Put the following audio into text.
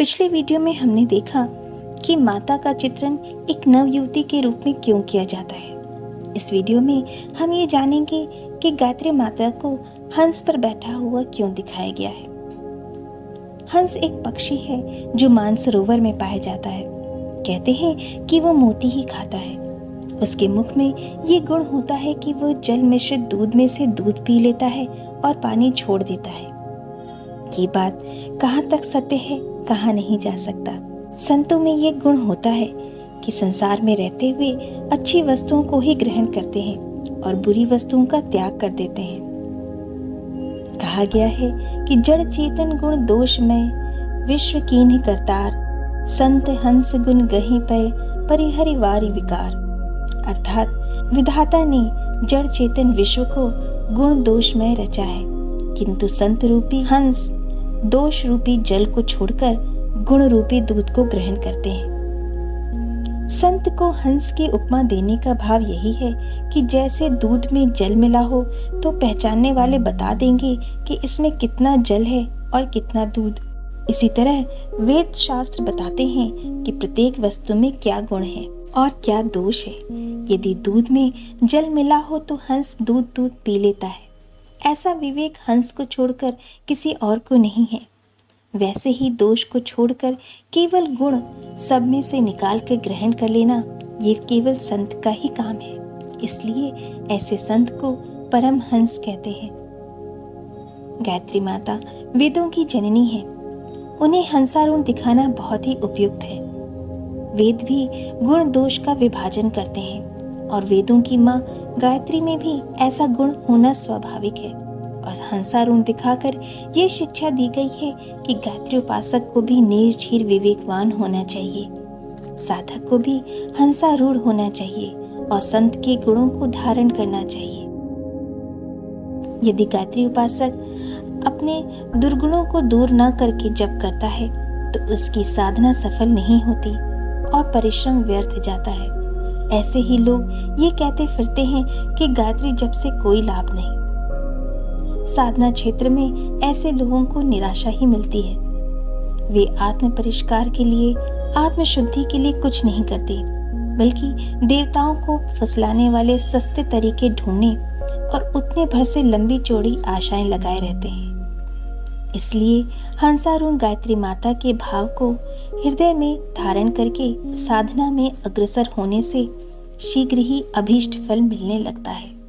पिछले वीडियो में हमने देखा कि माता का चित्रण एक नवयुवती के रूप में क्यों किया जाता है। इस वीडियो में हम ये जानेंगे कि गायत्री माता को हंस पर बैठा हुआ क्यों दिखाया गया है। हंस एक पक्षी है जो मानसरोवर में पाया जाता है। कहते हैं कि वो मोती ही खाता है। उसके मुख में ये गुण होता है कि वो जल मिश्रित दूध में से दूध पी लेता है और पानी छोड़ देता है। ये बात कहाँ तक सत्य है, कहाँ नहीं जा सकता। संतों में ये गुण होता है कि संसार में रहते हुए अच्छी वस्तुओं को ही ग्रहण करते हैं और बुरी वस्तुओं का त्याग कर देते हैं। कहा गया है कि जड़ चेतन गुण दोष में विश्व कीन्ह करतार, संत हंस गुण गहि पय परिहरि वारि विकार। अर्थात विधाता ने जड़ चेतन विश्व को गुण दोष में रचा है, किंतु संत रूपी हंस दोष रूपी जल को छोड़कर गुण रूपी दूध को ग्रहण करते हैं। संत को हंस की उपमा देने का भाव यही है कि जैसे दूध में जल मिला हो तो पहचानने वाले बता देंगे कि इसमें कितना जल है और कितना दूध। इसी तरह वेद शास्त्र बताते हैं कि प्रत्येक वस्तु में क्या गुण है और क्या दोष है। यदि दूध में जल मिला हो तो हंस दूध पी लेता है। ऐसा विवेक हंस को छोड़कर किसी और को नहीं है। वैसे ही दोष को छोड़कर केवल गुण सब में से निकाल कर ग्रहण कर लेना, ये केवल संत का ही काम है। इसलिए ऐसे संत को परम हंस कहते हैं। गायत्री माता वेदों की जननी है। उन्हें हंसारूढ़ दिखाना बहुत ही उपयुक्त है। वेद भी गुण दोष का विभाजन करते हैं और वेदों की माँ गायत्री में भी ऐसा गुण होना स्वाभाविक है। और हंसारूढ़ दिखाकर ये शिक्षा दी गई है कि गायत्री उपासक को भी निर्झर विवेकवान होना चाहिए, साधक को भी हंसारूढ़ होना चाहिए और संत के गुणों को धारण करना चाहिए। यदि गायत्री उपासक अपने दुर्गुणों को दूर न करके जप करता है तो उसकी साधना सफल नहीं होती और परिश्रम व्यर्थ जाता है। ऐसे ही लोग ये कहते फिरते हैं कि गायत्री जप से कोई लाभ नहीं। साधना क्षेत्र में ऐसे लोगों को निराशा ही मिलती है। वे आत्म परिष्कार के लिए, आत्मशुद्धि के लिए कुछ नहीं करते, बल्कि देवताओं को फुसलाने वाले सस्ते तरीके ढूंढने और उतने भर से लंबी चौड़ी आशाएं लगाए रहते हैं। इसलिए हंसारूढ़ गायत्री माता के भाव को हृदय में धारण करके साधना में अग्रसर होने से शीघ्र ही अभीष्ट फल मिलने लगता है।